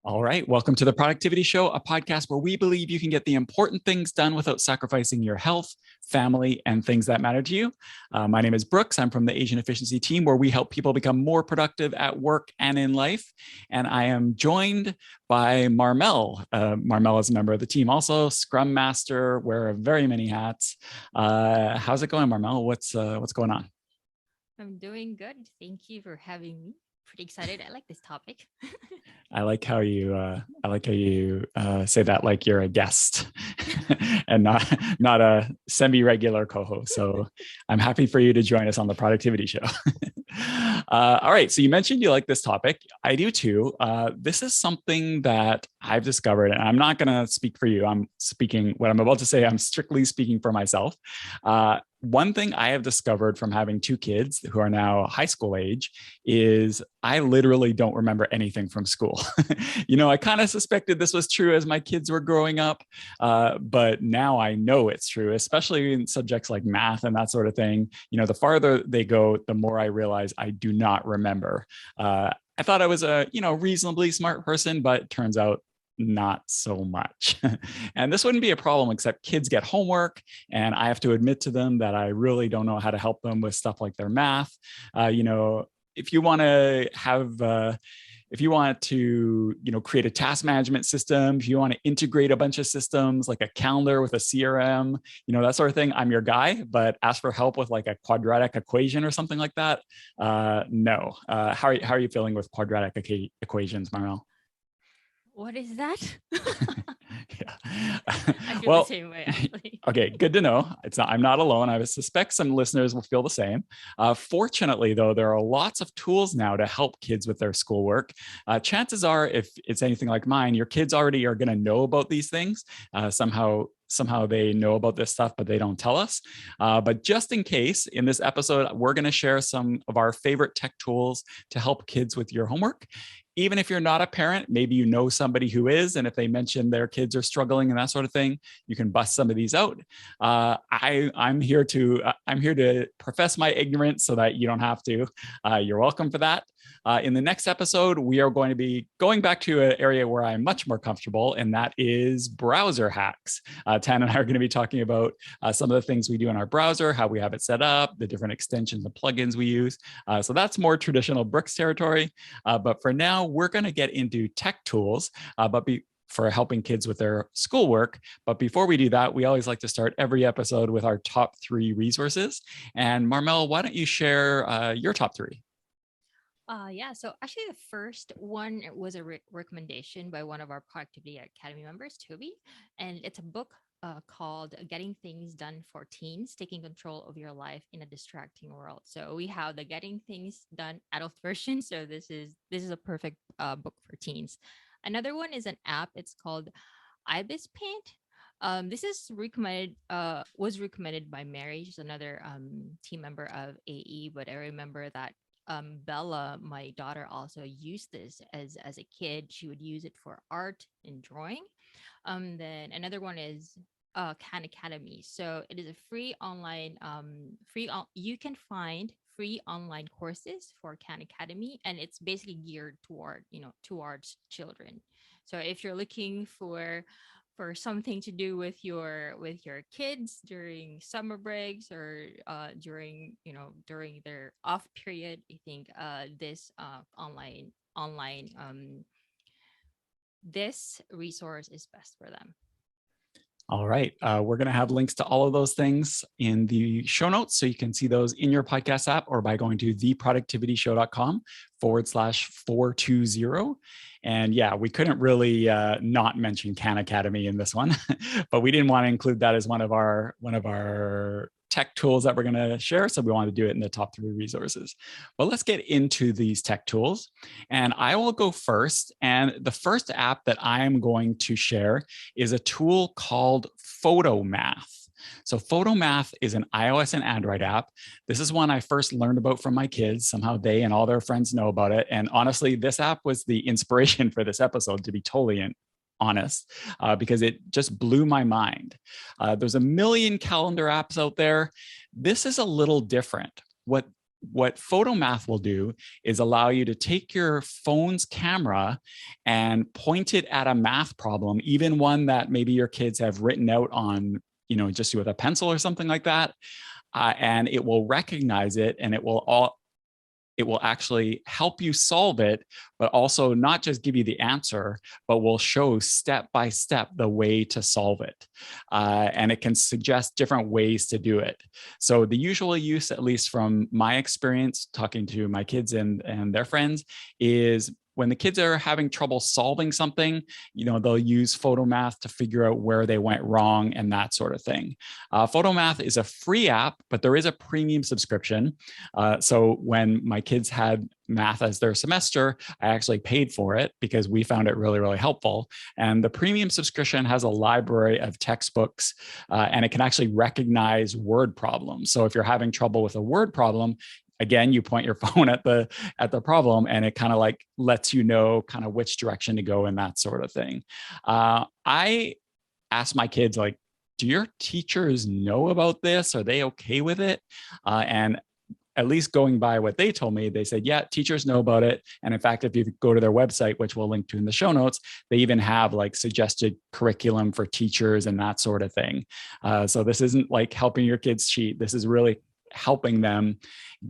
All right. Welcome to the Productivity Show, a podcast where we believe you can get the important things done without sacrificing your health, family, and things that matter to you. My name is Brooks. I'm from the Asian Efficiency team, where we help people become more productive at work and in life. And I am joined by Marmel. Marmel is a member of the team, also Scrum Master, wearer of very many hats. How's it going, Marmel? What's going on? I'm doing good. Thank you for having me. Pretty excited. I like this topic. I like how you say that like you're a guest and not a semi-regular co-host. So I'm happy for you to join us on the Productivity Show. All right. So you mentioned you like this topic. I do too. This is something that I've discovered, and I'm not going to speak for you. What I'm about to say, I'm strictly speaking for myself. One thing I have discovered from having two kids who are now high school age is I literally don't remember anything from school. I kind of suspected this was true as my kids were growing up, but now I know it's true, especially in subjects like math and that sort of thing. The farther they go, the more I realize I do not remember. I thought I was a reasonably smart person, but it turns out not so much. And this wouldn't be a problem, except kids get homework and I have to admit to them that I really don't know how to help them with stuff like their math. If you want to create a task management system, if you want to integrate a bunch of systems like a calendar with a CRM, that sort of thing, I'm your guy. But ask for help with like a quadratic equation or something like that. No. How are you feeling with quadratic equations, Marmel? What is that? Yeah. I feel the Well, same way, actually. okay, good to know. I'm not alone. I suspect some listeners will feel the same. Fortunately, though, there are lots of tools now to help kids with their schoolwork. Chances are, if it's anything like mine, your kids already are going to know about these things. Somehow they know about this stuff, but they don't tell us. But just in case, in this episode, we're going to share some of our favorite tech tools to help kids with your homework. Even if you're not a parent, maybe you know somebody who is, and if they mention their kids are struggling and that sort of thing, you can bust some of these out. I'm here to profess my ignorance so that you don't have to. You're welcome for that. In the next episode, we are going to be going back to an area where I'm much more comfortable, and that is browser hacks. Tan and I are going to be talking about some of the things we do in our browser, how we have it set up, the different extensions and plugins we use. So that's more traditional Brooks territory. But for now, we're going to get into tech tools, for helping kids with their schoolwork. But before we do that, we always like to start every episode with our top 3 resources. And Marmel, why don't you share your top 3? Yeah. So actually, the first one was a recommendation by one of our Productivity Academy members, Toby, and it's a book called "Getting Things Done for Teens: Taking Control of Your Life in a Distracting World." So we have the Getting Things Done adult version. So this is a perfect book for teens. Another one is an app. It's called Ibis Paint. This is recommended. Was recommended by Mary. She's another team member of AE. But I remember that Bella, my daughter, also used this as a kid. She would use it for art and drawing. Then another one is Khan Academy. So it is a free online you can find free online courses for Khan Academy, and it's basically geared towards children. So if you're looking for something to do with your kids during summer breaks or during their off period, I think this online this resource is best for them. All right. We're going to have links to all of those things in the show notes. So you can see those in your podcast app or by going to theproductivityshow.com/420. And yeah, we couldn't really not mention Khan Academy in this one, but we didn't want to include that as one of our tech tools that we're going to share. So we want to do it in the top 3 resources. But let's get into these tech tools. And I will go first. And the first app that I'm going to share is a tool called Photomath. So Photomath is an iOS and Android app. This is one I first learned about from my kids. Somehow they and all their friends know about it. And honestly, this app was the inspiration for this episode, to be totally honest, because it just blew my mind. There's a million calendar apps out there. This is a little different. What what photomath will do is allow you to take your phone's camera and point it at a math problem, even one that maybe your kids have written out on, just with a pencil or something like that. And it will recognize it, and it will actually help you solve it, but also not just give you the answer, but will show step by step the way to solve it. And it can suggest different ways to do it. So the usual use, at least from my experience talking to my kids and their friends, is when the kids are having trouble solving something, they'll use photomath to figure out where they went wrong and that sort of thing. Photomath is a free app, but there is a premium subscription. So when my kids had math as their semester, I actually paid for it because we found it really, really helpful. And the premium subscription has a library of textbooks, and it can actually recognize word problems. So if you're having trouble with a word problem, again, you point your phone at the problem, and it kind of like lets you know kind of which direction to go and that sort of thing. I asked my kids, like, do your teachers know about this? Are they okay with it? And at least going by what they told me, they said, yeah, teachers know about it. And in fact, if you go to their website, which we'll link to in the show notes, they even have like suggested curriculum for teachers and that sort of thing. So this isn't like helping your kids cheat. This is really helping them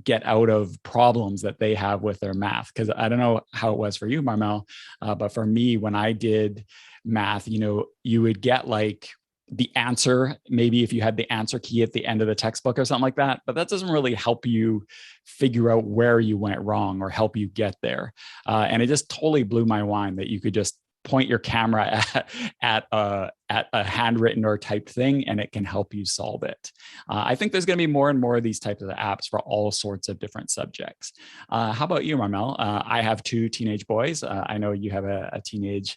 get out of problems that they have with their math. Because I don't know how it was for you, Marmel, but for me, when I did math, you would get like the answer, maybe if you had the answer key at the end of the textbook or something like that, but that doesn't really help you figure out where you went wrong or help you get there. And it just totally blew my mind that you could just point your camera at a handwritten or typed thing, and it can help you solve it. I think there's going to be more and more of these types of apps for all sorts of different subjects. How about you, Marmel? I have 2 teenage boys. I know you have a teenage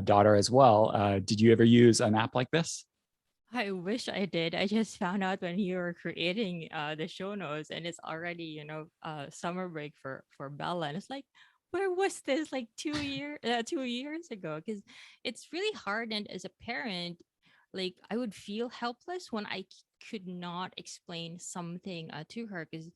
daughter as well. Did you ever use an app like this? I wish I did. I just found out when you were creating the show notes, and it's already summer break for Bella, and it's like, where was this like 2 years ago? Because it's really hard, and as a parent, like I would feel helpless when could not explain something to her, because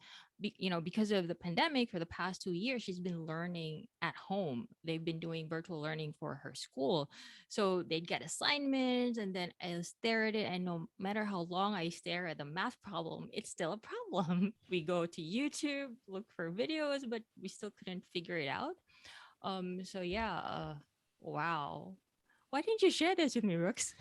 because of the pandemic for the past 2 years, she's been learning at home. They've been doing virtual learning for her school, so they'd get assignments, and then I'll stare at it. And no matter how long I stare at the math problem, it's still a problem. We go to YouTube, look for videos, but we still couldn't figure it out. So yeah, wow. Why didn't you share this with me, Rooks?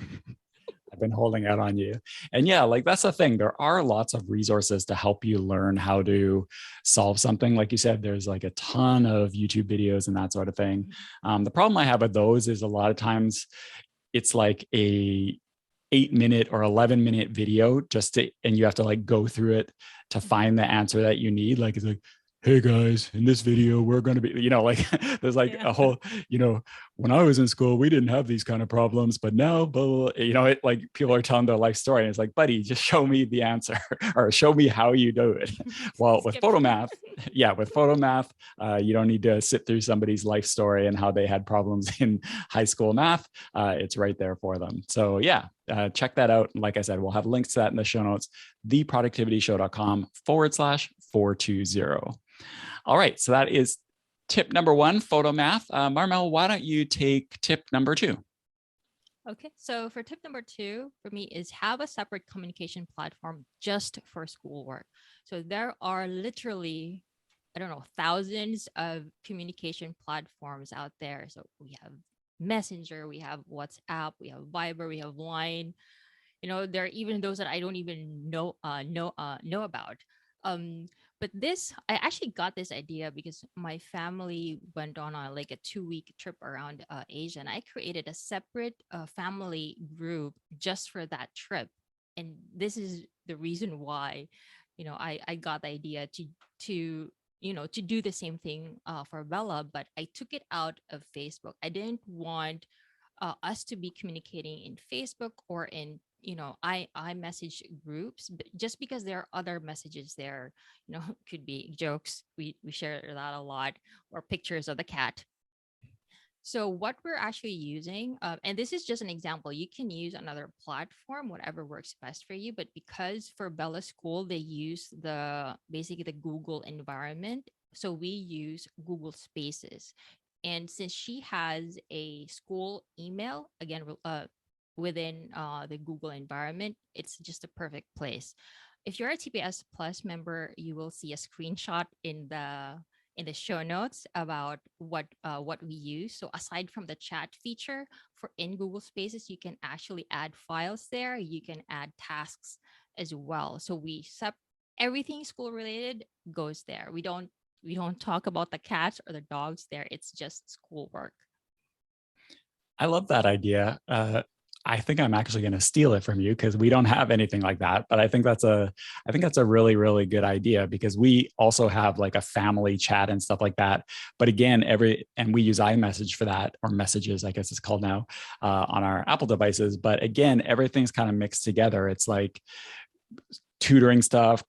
I've been holding out on you. And yeah, like that's the thing. There are lots of resources to help you learn how to solve something. Like you said, there's like a ton of YouTube videos and that sort of thing. The problem I have with those is a lot of times it's like a 8-minute or 11-minute video and you have to like go through it to find the answer that you need. Like it's like, hey guys, in this video we're going to be, like there's like Yeah. a whole, when I was in school we didn't have these kind of problems, but now it like people are telling their life story, and it's like, buddy, just show me the answer or show me how you do it. Well, with Skip. photomath, with photomath, you don't need to sit through somebody's life story and how they had problems in high school math. It's right there for them. So yeah, check that out. And like I said, we'll have links to that in the show notes, theproductivityshow.com/420. All right, so that is tip number 1, photomath. Marmel, why don't you take tip number 2? Okay, so for tip number 2 for me is have a separate communication platform just for schoolwork. So there are literally, I don't know, thousands of communication platforms out there. So we have Messenger, we have WhatsApp, we have Viber, we have Line. There are even those that I don't even know about. um but this, I actually got this idea because my family went on a like a 2-week trip around Asia, and I created a separate family group just for that trip. And this is the reason why I got the idea to do the same thing for Bella, but I took it out of Facebook. I didn't want us to be communicating in Facebook or in I message groups, but just because there are other messages there, could be jokes, we share that a lot, or pictures of the cat. So what we're actually using, and this is just an example, you can use another platform, whatever works best for you. But because for Bella School, they use the basically the Google environment. So we use Google Spaces. And since she has a school email, again, within the Google environment, it's just a perfect place. If you're a TPS Plus member, you will see a screenshot in the show notes about what we use. So aside from the chat feature for in Google Spaces, you can actually add files there. You can add tasks as well. So everything school related goes there. We don't talk about the cats or the dogs there. It's just schoolwork. I love that idea. I think I'm actually going to steal it from you because we don't have anything like that. But I think that's a really, really good idea because we also have like a family chat and stuff like that. But again, and we use iMessage for that, or messages, I guess it's called now, on our Apple devices. But again, everything's kind of mixed together. It's like tutoring stuff,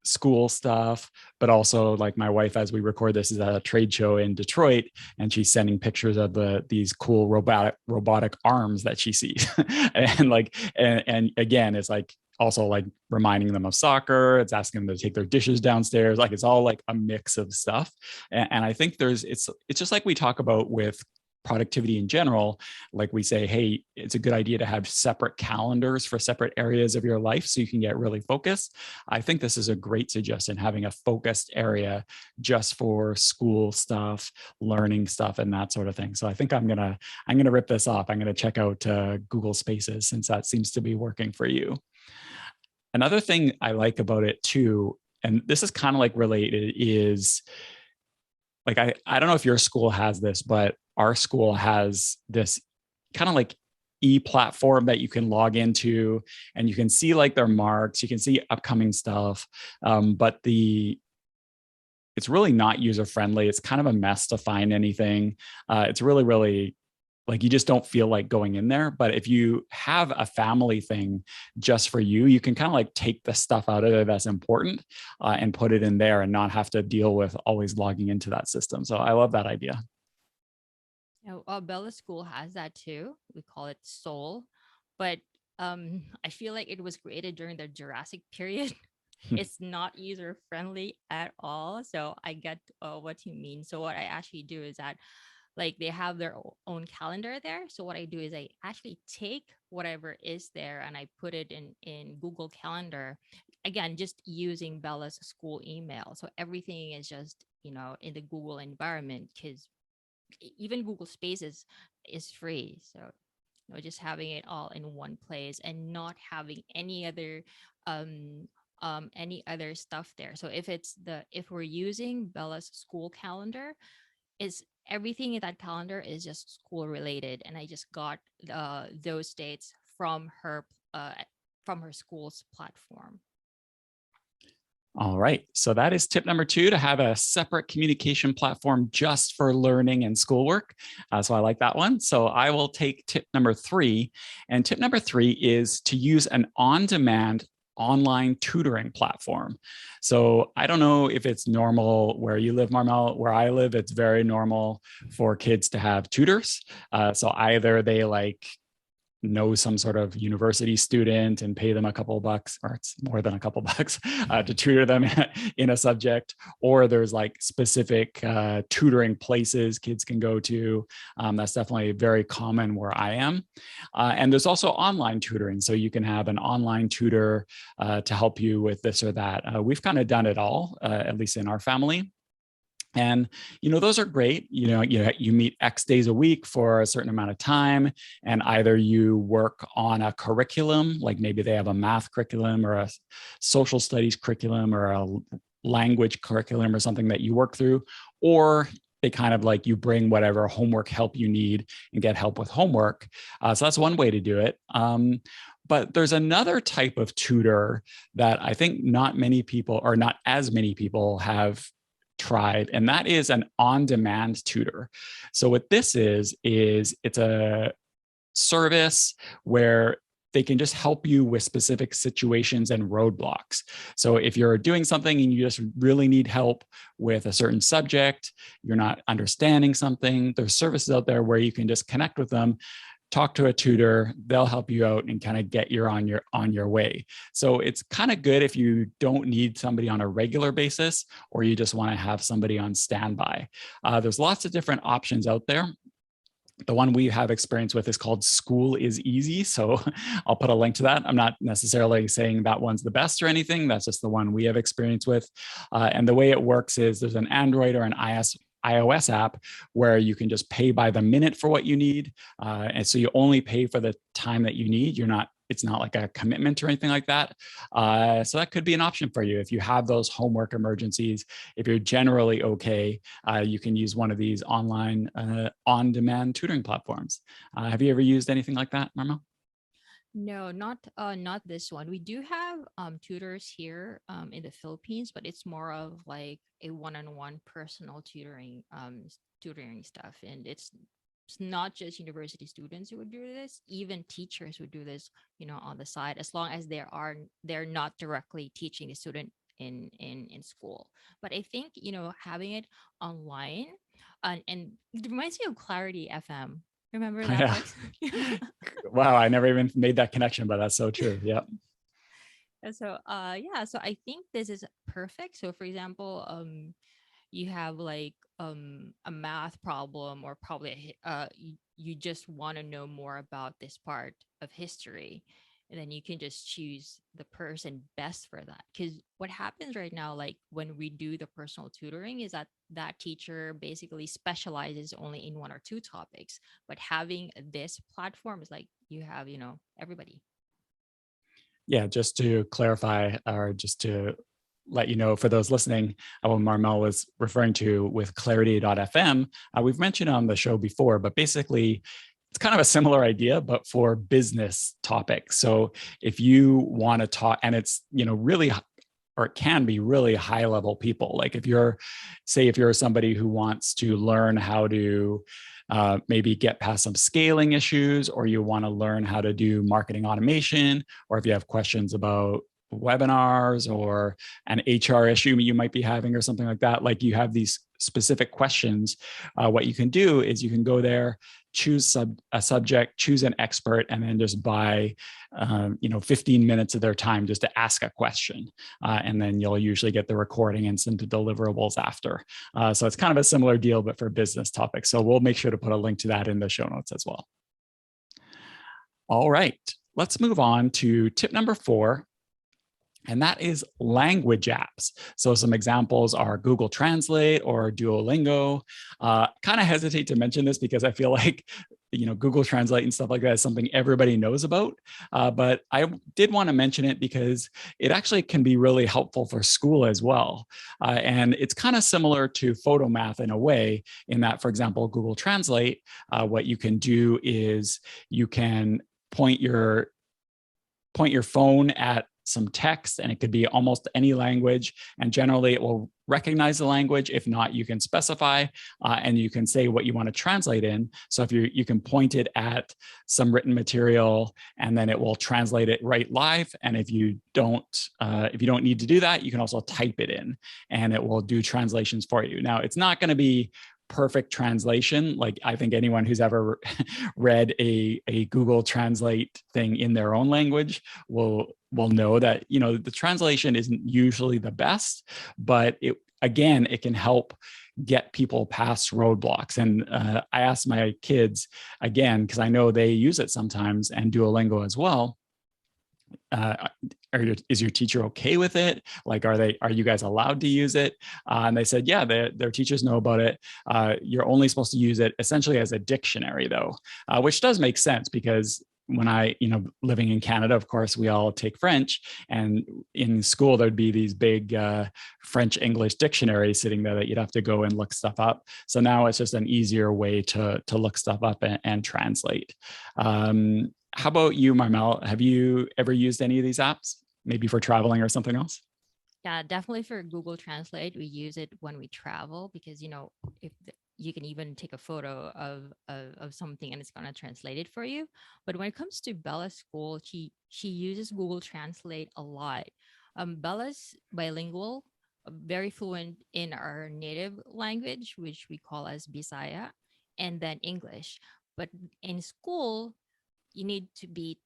school stuff, but also like my wife, as we record this, is at a trade show in Detroit, and she's sending pictures of these cool robotic arms that she sees, and like and again, it's like also like reminding them of soccer. It's asking them to take their dishes downstairs. Like it's all like a mix of stuff, and I think it's just like we talk about with productivity in general. Like we say, hey, it's a good idea to have separate calendars for separate areas of your life so you can get really focused. I think this is a great suggestion, having a focused area just for school stuff, learning stuff, and that sort of thing. So I think I'm gonna rip this off. I'm gonna check out Google Spaces, since that seems to be working for you. Another thing I like about it too, and this is kind of like related, is like I don't know if your school has this, but our school has this kind of like e-platform that you can log into, and you can see like their marks, you can see upcoming stuff, but it's really not user friendly. It's kind of a mess to find anything. It's really, really like you just don't feel like going in there. But if you have a family thing just for you, you can kind of like take the stuff out of there that's important, and put it in there and not have to deal with always logging into that system. So I love that idea. Bella School has that too. We call it Soul, but I feel like it was created during the Jurassic period. It's not user friendly at all. So I get what you mean. So what I actually do is that, like, they have their own calendar there. So what I do is I actually take whatever is there and I put it in Google Calendar. Again, just using Bella's school email. So everything is just, in the Google environment, because even Google Spaces is free. So, just having it all in one place and not having um any other stuff there. So if we're using Bella's school calendar, is everything in that calendar is just school related, and I just got those dates uh from her school's platform. All right. So that is tip number 2, to have a separate communication platform just for learning and schoolwork. So I like that one. So I will take tip number 3. And tip number 3 is to use an on-demand online tutoring platform. So I don't know if it's normal where you live, Marmel. Where I live, it's very normal for kids to have tutors. So either they like know some sort of university student and pay them a couple of bucks, or it's more than a couple of bucks, to tutor them in a subject, or there's like specific tutoring places kids can go to. That's definitely very common where I am. And there's also online tutoring. So you can have an online tutor to help you with this or that. We've kind of done it all, at least in our family. And those are great. You meet X days a week for a certain amount of time, and either you work on a curriculum, like maybe they have a math curriculum or a social studies curriculum or a language curriculum or something that you work through, or they kind of like you bring whatever homework help you need and get help with homework. So that's one way to do it. But there's another type of tutor that I think not many people, or not as many people, have tried, and that is an on-demand tutor. So what this is it's a service where they can just help you with specific situations and roadblocks. So if you're doing something and you just really need help with a certain subject, you're not understanding something, there's services out there where you can just connect with them, talk to a tutor, they'll help you out and kind of get you on your way. So it's kind of good if you don't need somebody on a regular basis, or you just want to have somebody on standby. There's lots of different options out there. The one we have experience with is called School is Easy. So I'll put a link to that. I'm not necessarily saying that one's the best or anything. That's just the one we have experience with. And the way it works is there's an Android or an iOS app where you can just pay by the minute for what you need. And so you only pay for the time that you need. It's not like a commitment or anything like that. So that could be an option for you. If you have those homework emergencies, if you're generally okay, you can use one of these online on-demand tutoring platforms. Have you ever used anything like that, Marmel? No, not this one. We do have tutors here in the Philippines, but it's more of like a one-on-one personal tutoring stuff. And it's not just university students who would do this, even teachers would do this, on the side, as long as they're not directly teaching the student in school. But I think, having it online, and it reminds me of Clarity FM. Remember that Yeah. place? Wow, I never even made that connection, but that's so true. Yeah. And so yeah, so I think this is perfect. So for example, you have like a math problem, or probably you just want to know more about this part of history, and then you can just choose the person best for that. Because what happens right now, like when we do the personal tutoring, is that that teacher basically specializes only in one or two topics, but having this platform is like you have, everybody. Yeah, just to clarify, or just to let you know for those listening, what Marmel was referring to with clarity.fm, we've mentioned on the show before, but basically it's kind of a similar idea, but for business topics. So if you want to talk, and it's, really, or it can be really high level people. Like if you're somebody who wants to learn how to maybe get past some scaling issues, or you want to learn how to do marketing automation, or if you have questions about webinars or an HR issue you might be having or something like that, like you have these specific questions, what you can do is you can go there, choose a subject, choose an expert, and then just buy 15 minutes of their time just to ask a question. And then you'll usually get the recording and some deliverables after. So it's kind of a similar deal, but for business topics. So we'll make sure to put a link to that in the show notes as well. All right, let's move on to tip number 4, and that is language apps. So some examples are Google Translate or Duolingo. Kind of hesitate to mention this because I feel like Google Translate and stuff like that is something everybody knows about. But I did want to mention it because it actually can be really helpful for school as well. And it's kind of similar to PhotoMath in a way, in that, for example, Google Translate, what you can do is you can point your phone at some text, and it could be almost any language, and generally it will recognize the language. If not, you can specify and you can say what you want to translate in. So if you can point it at some written material, and then it will translate it right live. And if you don't need to do that, you can also type it in and it will do translations for you. Now, it's not going to be perfect translation. Like I think anyone who's ever read a Google Translate thing in their own language will know that, the translation isn't usually the best, but it can help get people past roadblocks. And I asked my kids again, because I know they use it sometimes, and Duolingo as well. Is your teacher okay with it? Like, are you guys allowed to use it? And they said, yeah, their teachers know about it. You're only supposed to use it essentially as a dictionary, though, which does make sense because when living in Canada, of course, we all take French, and in school, there'd be these big French English dictionaries sitting there that you'd have to go and look stuff up. So now it's just an easier way to look stuff up and translate. How about you, Marmel? Have you ever used any of these apps, maybe for traveling or something else? Yeah, definitely for Google Translate, we use it when we travel because, if you can even take a photo of something and it's going to translate it for you. But when it comes to Bella's school, she uses Google Translate a lot. Bella's bilingual, very fluent in our native language, which we call as Bisaya, and then English. But in school, you need to be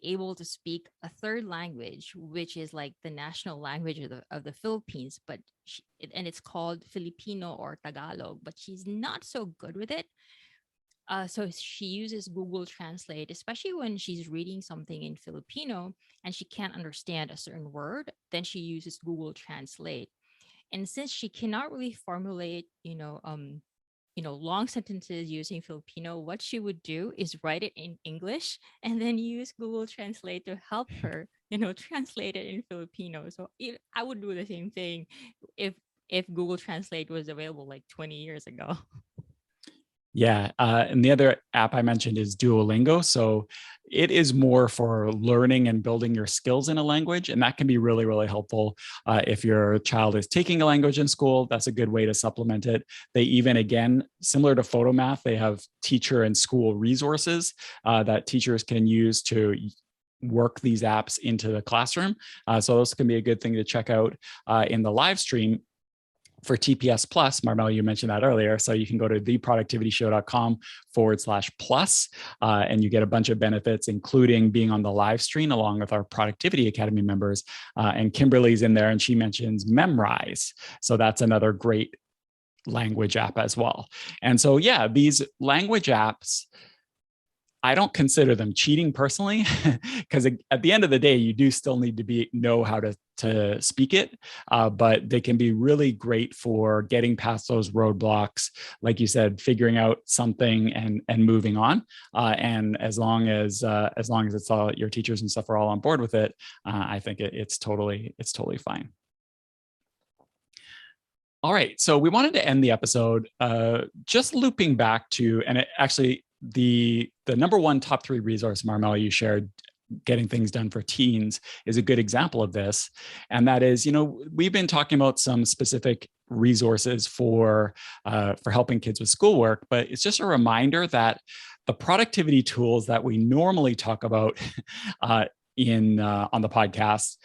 able to speak a third language, which is like the national language of the Philippines, but and it's called Filipino or Tagalog, but she's not so good with it. So she uses Google Translate, especially when she's reading something in Filipino and she can't understand a certain word, then she uses Google Translate. And since she cannot really formulate, long sentences using Filipino, what she would do is write it in English and then use Google Translate to help her, translate it in Filipino. So I would do the same thing if Google Translate was available like 20 years ago. Yeah. And the other app I mentioned is Duolingo. So it is more for learning and building your skills in a language. And that can be really, really helpful. If your child is taking a language in school, that's a good way to supplement it. They even, again, similar to PhotoMath, they have teacher and school resources that teachers can use to work these apps into the classroom. So those can be a good thing to check out in the live stream. For TPS Plus, Marmel, you mentioned that earlier. So you can go to theproductivityshow.com/plus, and you get a bunch of benefits, including being on the live stream along with our Productivity Academy members. And Kimberly's in there and she mentions Memrise. So that's another great language app as well. And so, yeah, these language apps, I don't consider them cheating personally, because at the end of the day, you do still need to know how to speak it, but they can be really great for getting past those roadblocks, like you said, figuring out something and moving on. And as long as it's all your teachers and stuff are all on board with it, I think it's totally fine. All right, so we wanted to end the episode just looping back to, and it actually the number one top 3 resource, Marmel, you shared, Getting Things Done for Teens, is a good example of this. And that is, we've been talking about some specific resources for helping kids with schoolwork, but it's just a reminder that the productivity tools that we normally talk about on the podcast,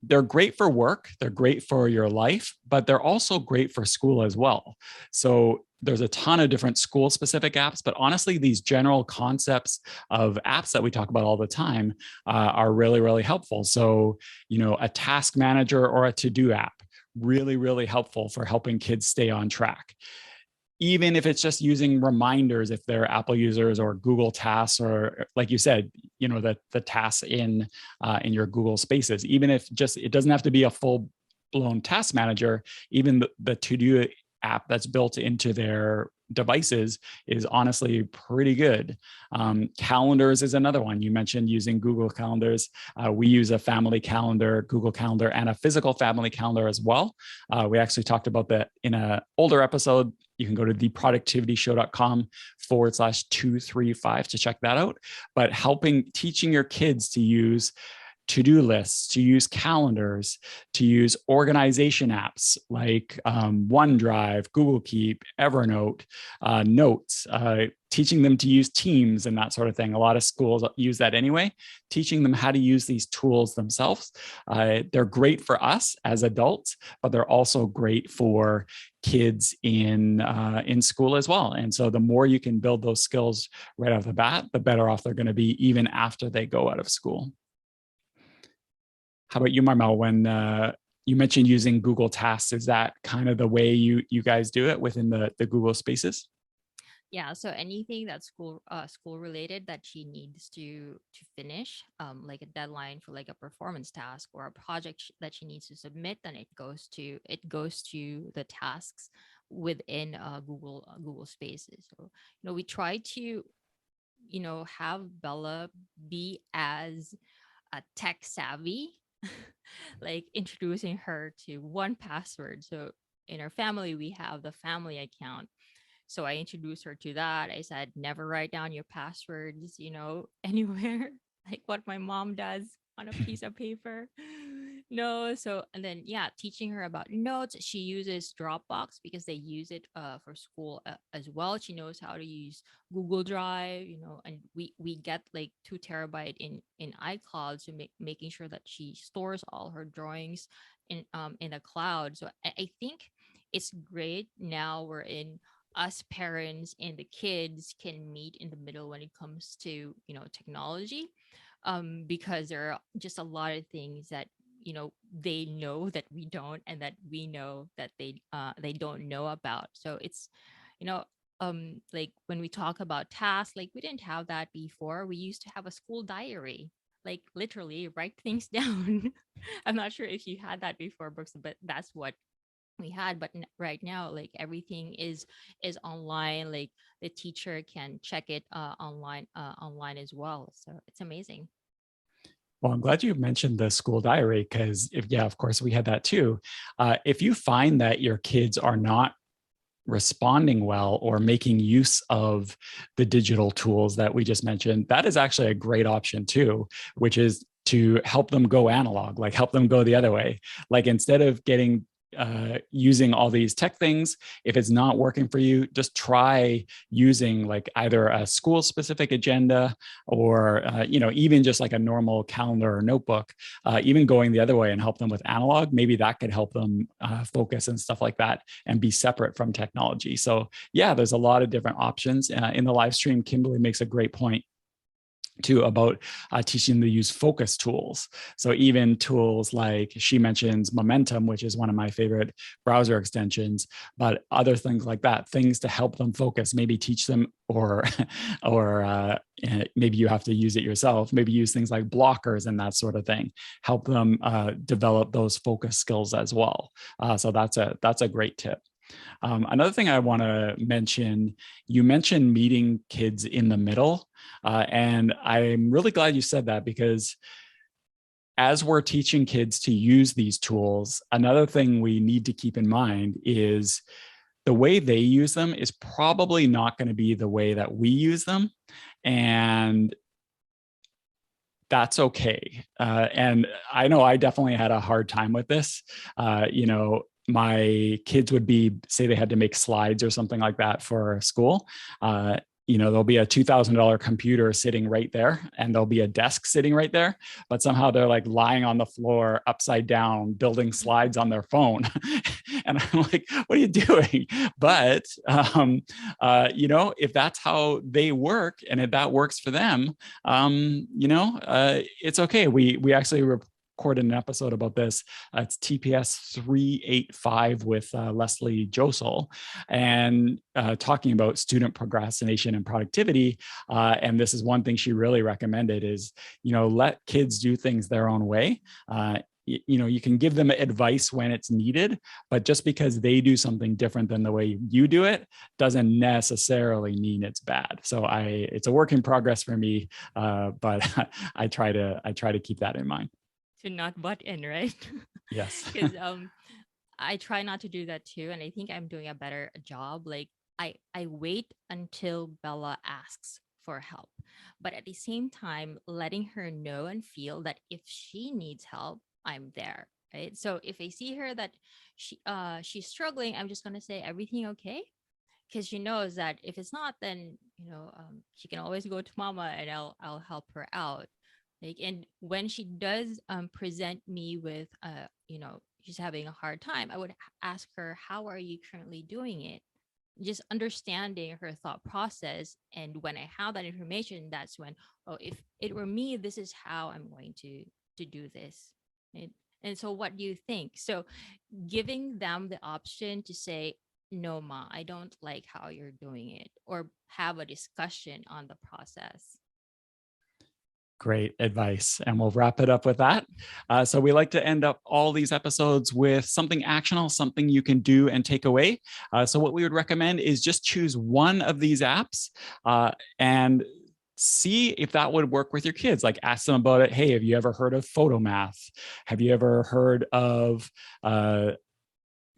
they're great for work, they're great for your life, but they're also great for school as well. So there's a ton of different school specific apps, but honestly, these general concepts of apps that we talk about all the time are really, really helpful. So, a task manager or a to-do app, really, really helpful for helping kids stay on track. Even if it's just using reminders, if they're Apple users, or Google Tasks, or like you said, the tasks in your Google Spaces. Even if it doesn't have to be a full blown task manager, even the to-do app that's built into their devices is honestly pretty good. Calendars is another one. You mentioned using Google Calendars. We use a family calendar, Google Calendar, and a physical family calendar as well. We actually talked about that in an older episode. You can go to theproductivityshow.com/235 to check that out. But teaching your kids to use to-do lists, to use calendars, to use organization apps like OneDrive, Google Keep, Evernote, Notes, teaching them to use Teams and that sort of thing. A lot of schools use that anyway. Teaching them how to use these tools themselves. They're great for us as adults, but they're also great for kids in school as well. And so the more you can build those skills right off the bat, the better off they're going to be even after they go out of school. How about you, Marmel? When you mentioned using Google Tasks, is that kind of the way you guys do it within the Google Spaces? Yeah, so anything that's school related that she needs to finish, like a deadline for like a performance task or a project that she needs to submit, then it goes to the tasks within Google Spaces. So we try to have Bella be as tech savvy, like introducing her to 1Password. So in our family, we have the family account. So I introduced her to that. I said, never write down your passwords, anywhere, like what my mom does on a piece of paper. No, so and then yeah, teaching her about notes. She uses Dropbox because they use it for school as well. She knows how to use Google Drive, and we get like 2 terabyte in iCloud, so making sure that she stores all her drawings in a cloud. So I think it's great now we're in us parents and the kids can meet in the middle when it comes to technology, because there are just a lot of things that they know that we don't, and that we know that they don't know about. So it's you know like when we talk about tasks, like we didn't have that before. We used to have a school diary, like literally write things down. I'm not sure if you had that before, Brooks, but that's what we had. But right now, like everything is online. Like the teacher can check it online as well, so it's amazing. Well, I'm glad you mentioned the school diary because, if yeah, of course, we had that too. If you find that your kids are not responding well or making use of the digital tools that we just mentioned, that is actually a great option too, which is to help them go analog, like help them go the other way. Like instead of getting using all these tech things, if it's not working for you, just try using like either a school specific agenda or even just like a normal calendar or notebook, even going the other way and help them with analog. Maybe that could help them focus and stuff like that and be separate from technology. So yeah, there's a lot of different options. In the live stream, Kimberly makes a great point too about teaching them to use focus tools. So even tools like she mentions Momentum, which is one of my favorite browser extensions, but other things like that, things to help them focus, maybe teach them or maybe you have to use it yourself, maybe use things like blockers and that sort of thing, help them develop those focus skills as well. So that's a great tip. Another thing I want to mention, you mentioned meeting kids in the middle. And I'm really glad you said that because as we're teaching kids to use these tools, another thing we need to keep in mind is the way they use them is probably not going to be the way that we use them. And that's okay. And I know I definitely had a hard time with this. My kids would be, say they had to make slides or something like that for school. There'll be a $2,000 computer sitting right there and there'll be a desk sitting right there, but somehow they're like lying on the floor upside down, building slides on their phone. And I'm like, what are you doing? But, if that's how they work and if that works for them, it's okay. We actually recorded an episode about this. It's TPS420 with Leslie Josel, and talking about student procrastination and productivity. And this is one thing she really recommended is, let kids do things their own way. You can give them advice when it's needed, but just because they do something different than the way you do it doesn't necessarily mean it's bad. So it's a work in progress for me, but I try to keep that in mind. To not butt in, right? Yes. Because I try not to do that too, and I think I'm doing a better job. Like I wait until Bella asks for help, but at the same time, letting her know and feel that if she needs help, I'm there. Right. So if I see her that she's struggling, I'm just gonna say, everything okay? Because she knows that if it's not, then she can always go to mama and I'll help her out. Like, and when she does present me with she's having a hard time, I would ask her, how are you currently doing it? Just understanding her thought process. And when I have that information, that's when, oh, if it were me, this is how I'm going to do this. Right? And so what do you think? So giving them the option to say, no, ma, I don't like how you're doing it, or have a discussion on the process. Great advice. And we'll wrap it up with that. So we like to end up all these episodes with something actionable, something you can do and take away. So what we would recommend is just choose one of these apps and see if that would work with your kids. Like ask them about it. Hey, have you ever heard of Photomath? Have you ever heard of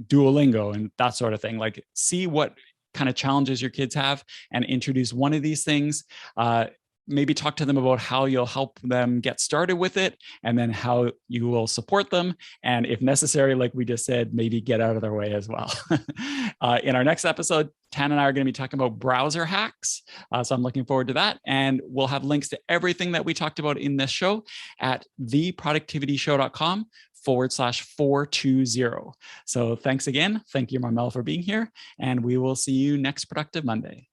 Duolingo and that sort of thing? Like see what kind of challenges your kids have and introduce one of these things. maybe talk to them about how you'll help them get started with it, and then how you will support them. And if necessary, like we just said, maybe get out of their way as well. In our next episode, Tan and I are going to be talking about browser hacks. So I'm looking forward to that. And we'll have links to everything that we talked about in this show at theproductivityshow.com/420. So thanks again. Thank you, Marmel, for being here. And we will see you next Productive Monday.